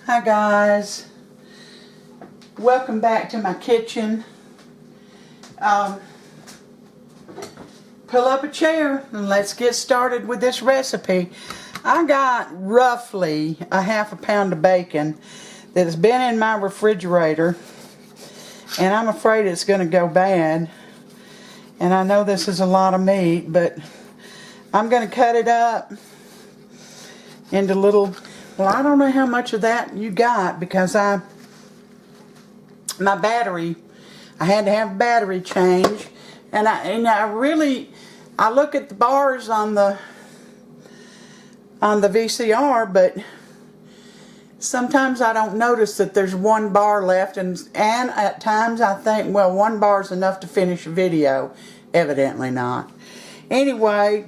Hi guys, welcome back to my kitchen. Pull up a chair and let's get started with this recipe. I got roughly a half a pound of bacon that has been in my refrigerator, and I'm afraid it's going to go bad. And I know this is a lot of meat, but I'm going to cut it up into little. Well, I don't know how much of that you got because my battery, I had to have a battery change, and I look at the bars on the VCR, but sometimes I don't notice that there's one bar left, and at times I think, well, one bar is enough to finish a video. Evidently not. Anyway,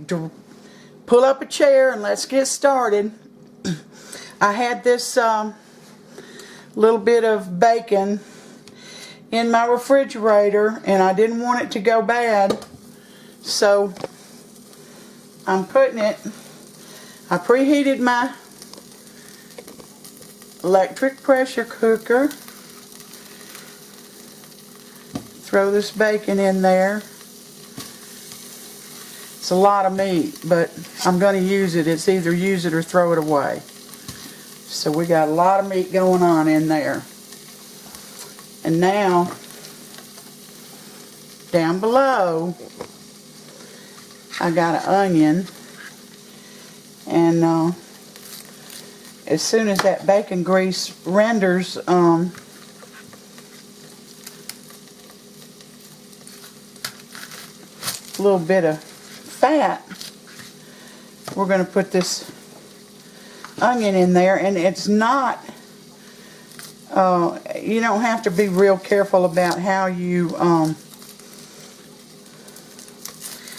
pull up a chair and let's get started. I had this little bit of bacon in my refrigerator, and I didn't want it to go bad, so I'm putting it. I preheated my electric pressure cooker. Throw this bacon in there. It's a lot of meat, but I'm going to use it. It's either use it or throw it away. So we got a lot of meat going on in there. And now, down below, I got an onion. And as soon as that bacon grease renders, a little bit of fat, we're going to put this onion in there. And it's not, you don't have to be real careful about how you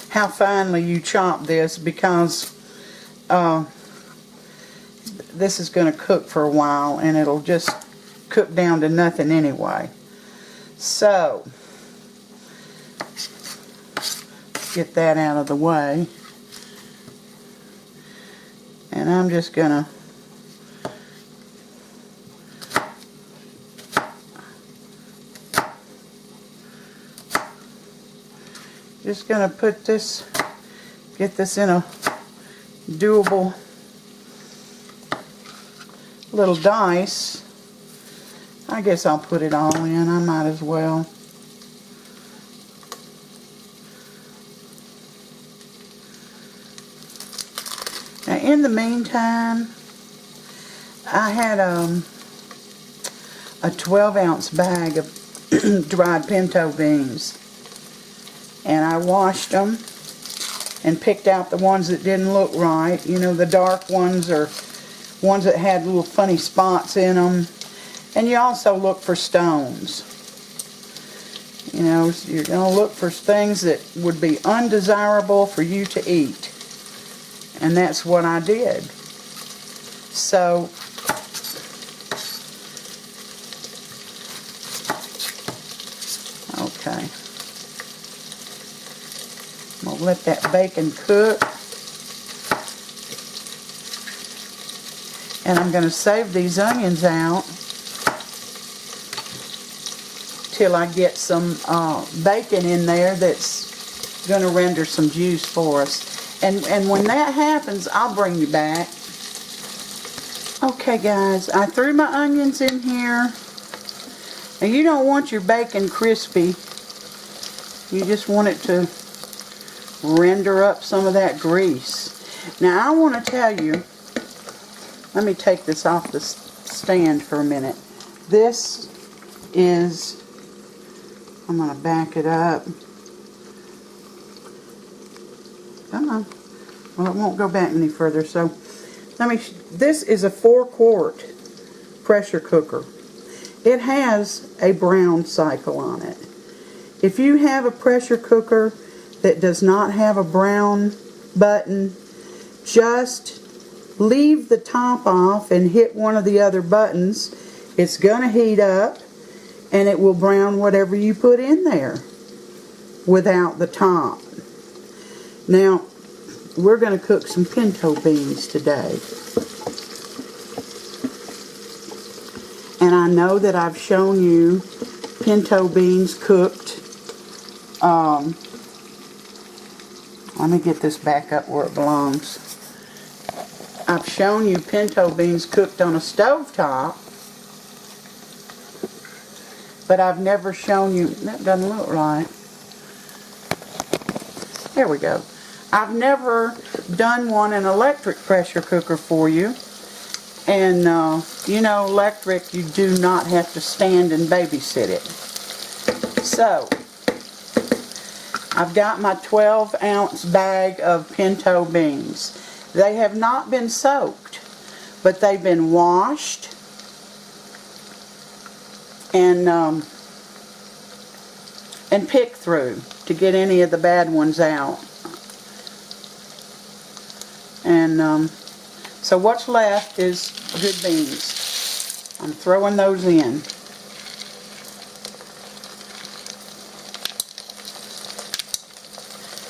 how finely you chop this, because this is going to cook for a while and it'll just cook down to nothing anyway. So get that out of the way, and I'm just gonna put this, get this in a doable little dice. I guess I'll put it all in. I might as well. Now, in the meantime, I had a 12-ounce bag of dried pinto beans, and I washed them and picked out the ones that didn't look right. You know, the dark ones, or ones that had little funny spots in them. And you also look for stones. You know, you're going to look for things that would be undesirable for you to eat. And that's what I did. So, okay. I'm going to let that bacon cook. And I'm going to save these onions out till I get some bacon in there that's going to render some juice for us. And when that happens, I'll bring you back. Okay guys, I threw my onions in here. And you don't want your bacon crispy. You just want it to render up some of that grease. Now I want to tell you, let me take this off the stand for a minute. This is, I'm going to back it up. Come on. Well, it won't go back any further. So, this is a 4-quart pressure cooker. It has a brown cycle on it. If you have a pressure cooker that does not have a brown button, just leave the top off and hit one of the other buttons. It's going to heat up and it will brown whatever you put in there without the top. Now, we're going to cook some pinto beans today. know that I've shown you pinto beans cooked. Let me get this back up where it belongs. I've shown you pinto beans cooked on a stovetop, but I've never shown you, that doesn't look right. There we go. I've never done one in electric pressure cooker for you. And, you know, electric, you do not have to stand and babysit it. So, I've got my 12-ounce bag of pinto beans. They have not been soaked, but they've been washed and picked through to get any of the bad ones out. And so what's left is good beans. I'm throwing those in.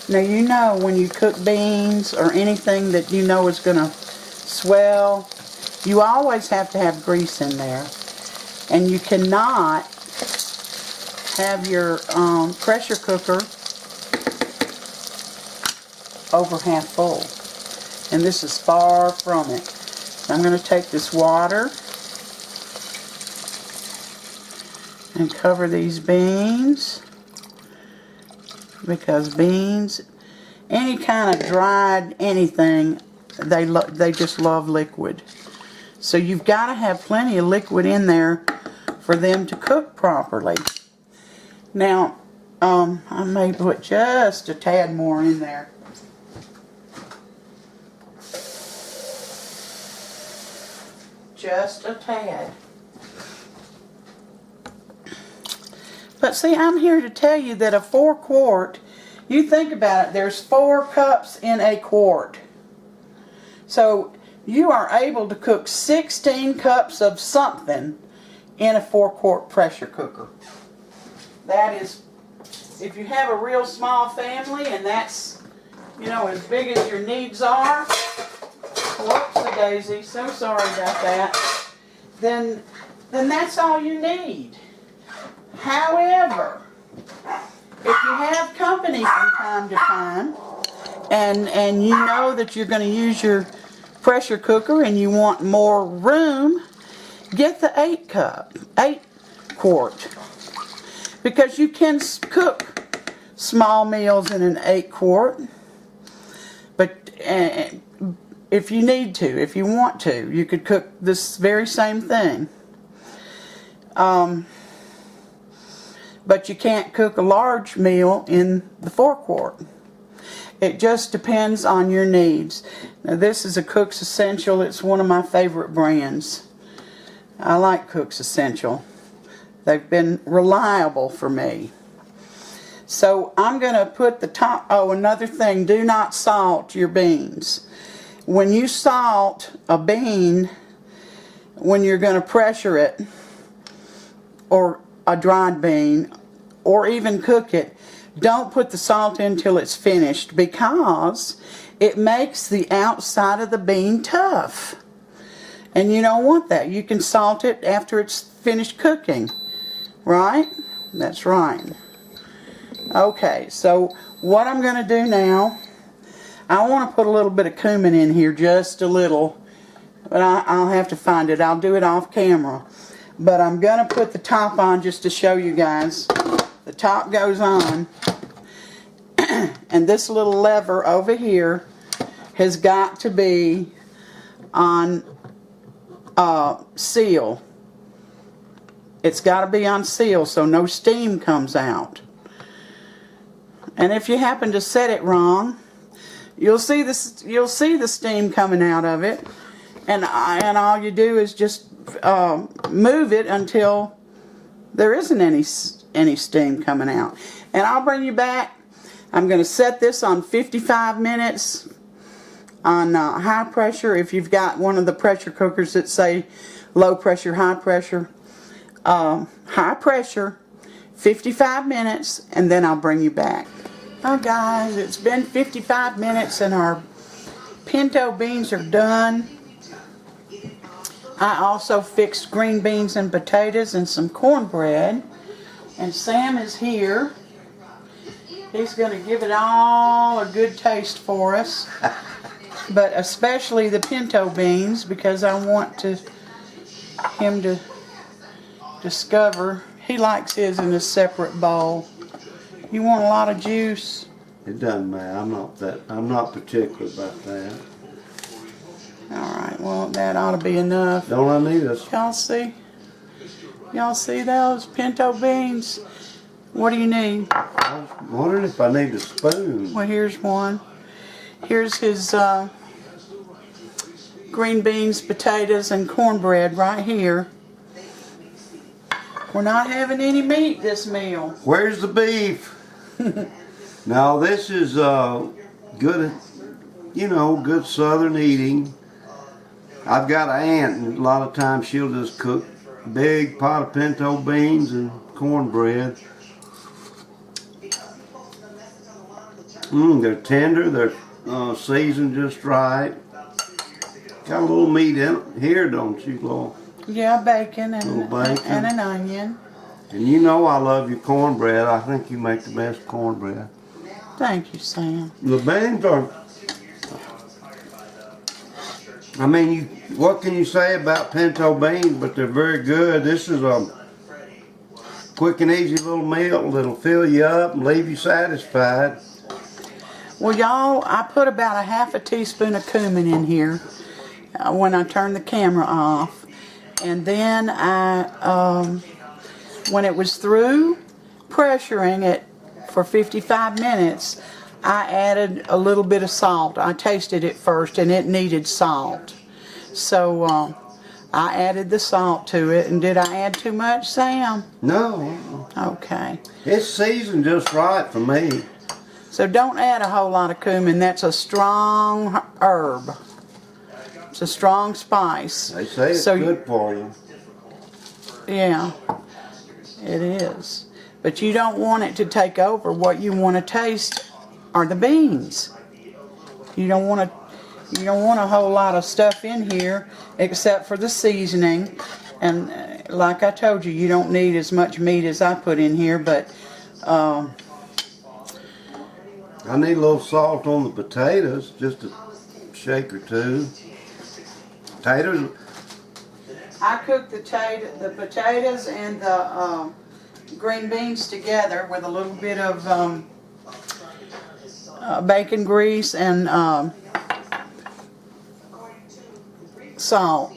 Now, you know, when you cook beans or anything that you know is going to swell, you always have to have grease in there. And you cannot have your pressure cooker over half full. And this is far from it. So I'm going to take this water and cover these beans. Because beans, any kind of dried anything, they just love liquid. So you've got to have plenty of liquid in there for them to cook properly. Now, I may put just a tad more in there. Just a tad. But see, I'm here to tell you that a 4-quart, you think about it, there's 4 cups in a quart. So you are able to cook 16 cups of something in a 4-quart pressure cooker. That is, if you have a real small family and that's, you know, as big as your needs are, whoops-a-daisy, so sorry about that, then that's all you need. However, if you have company from time to time, and you know that you're going to use your pressure cooker and you want more room, get the 8 quart. Because you can cook small meals in an 8 quart. But if you need to, if you want to, you could cook this very same thing. But you can't cook a large meal in the 4-quart. It just depends on your needs. Now, this is a Cook's Essential. It's one of my favorite brands. I like Cook's Essential. They've been reliable for me. So I'm going to put the top... Oh, another thing. Do not salt your beans. When you salt a bean, when you're going to pressure it, or a dried bean, or even cook it, don't put the salt in till it's finished, because it makes the outside of the bean tough. And you don't want that. You can salt it after it's finished cooking. Right? That's right. Okay, so what I'm going to do now, I want to put a little bit of cumin in here, just a little. But I'll have to find it. I'll do it off camera. But I'm going to put the top on just to show you guys. The top goes on. And this little lever over here has got to be on seal. It's got to be on seal so no steam comes out. And if you happen to set it wrong, you'll see the steam coming out of it. And all you do is just move it until there isn't any steam coming out. And I'll bring you back. I'm going to set this on 55 minutes on high pressure. If you've got one of the pressure cookers that say low pressure, high pressure, 55 minutes, and then I'll bring you back. Oh guys, it's been 55 minutes and our pinto beans are done. I also fixed green beans and potatoes and some cornbread. And Sam is here. He's going to give it all a good taste for us. But especially the pinto beans, because I want him to discover. He likes his in a separate bowl. You want a lot of juice? It doesn't matter. I'm not particular about that. Alright, well that ought to be enough. Don't I need us? Y'all see? Y'all see those pinto beans? What do you need? I was wondering if I need a spoon. Well, here's one. Here's his green beans, potatoes, and cornbread right here. We're not having any meat this meal. Where's the beef? Now this is good, good southern eating. I've got an aunt, and a lot of times she'll just cook a big pot of pinto beans and cornbread. They're tender, they're seasoned just right. Got a little meat in it here, don't you, Laura? Yeah, bacon and an onion. And you know I love your cornbread. I think you make the best cornbread. Thank you, Sam. The beans are, what can you say about pinto beans, but they're very good. This is a quick and easy little meal that'll fill you up and leave you satisfied. Well, y'all, I put about a half a teaspoon of cumin in here when I turned the camera off. And then when it was through pressuring it for 55 minutes, I added a little bit of salt. I tasted it first and it needed salt. So I added the salt to it. And did I add too much, Sam? No. Okay. It's seasoned just right for me. So don't add a whole lot of cumin. That's a strong herb. It's a strong spice. They say it's good for you. Yeah, it is. But you don't want it to take over. What you want to taste are the beans. You don't want a whole lot of stuff in here except for the seasoning. And like I told you, you don't need as much meat as I put in here, but I need a little salt on the potatoes, just a shake or two. Potatoes. I cooked the potatoes and the green beans together with a little bit of bacon grease and salt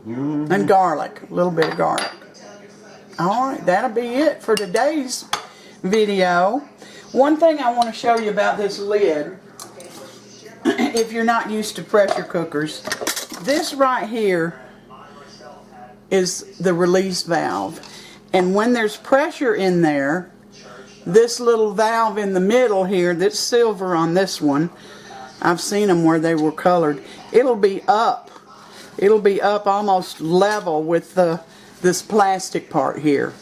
and garlic, a little bit of garlic. Alright, that'll be it for today's video. One thing I want to show you about this lid, if you're not used to pressure cookers, this right here is the release valve. And when there's pressure in there, this little valve in the middle here that's silver on this one, I've seen them where they were colored, it'll be up. It'll be up almost level with this plastic part here.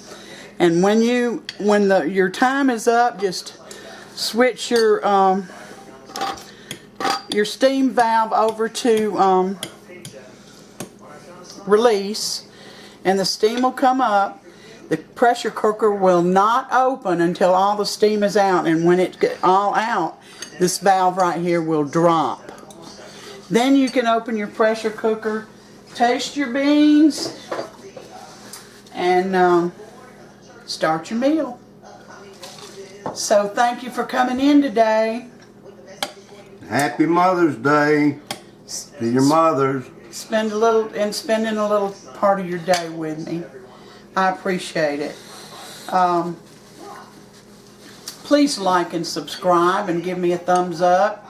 And when your time is up, just switch your steam valve over to release, and the steam will come up. The pressure cooker will not open until all the steam is out, and when it's all out, this valve right here will drop. Then you can open your pressure cooker, taste your beans, and start your meal. So thank you for coming in today. Happy Mother's Day to your mothers. Spending a little part of your day with me. I appreciate it. Please like and subscribe and give me a thumbs up.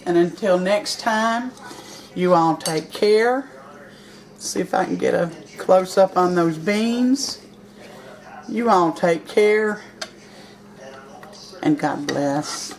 And until next time, you all take care. See if I can get a close-up on those beans. You all take care. And God bless.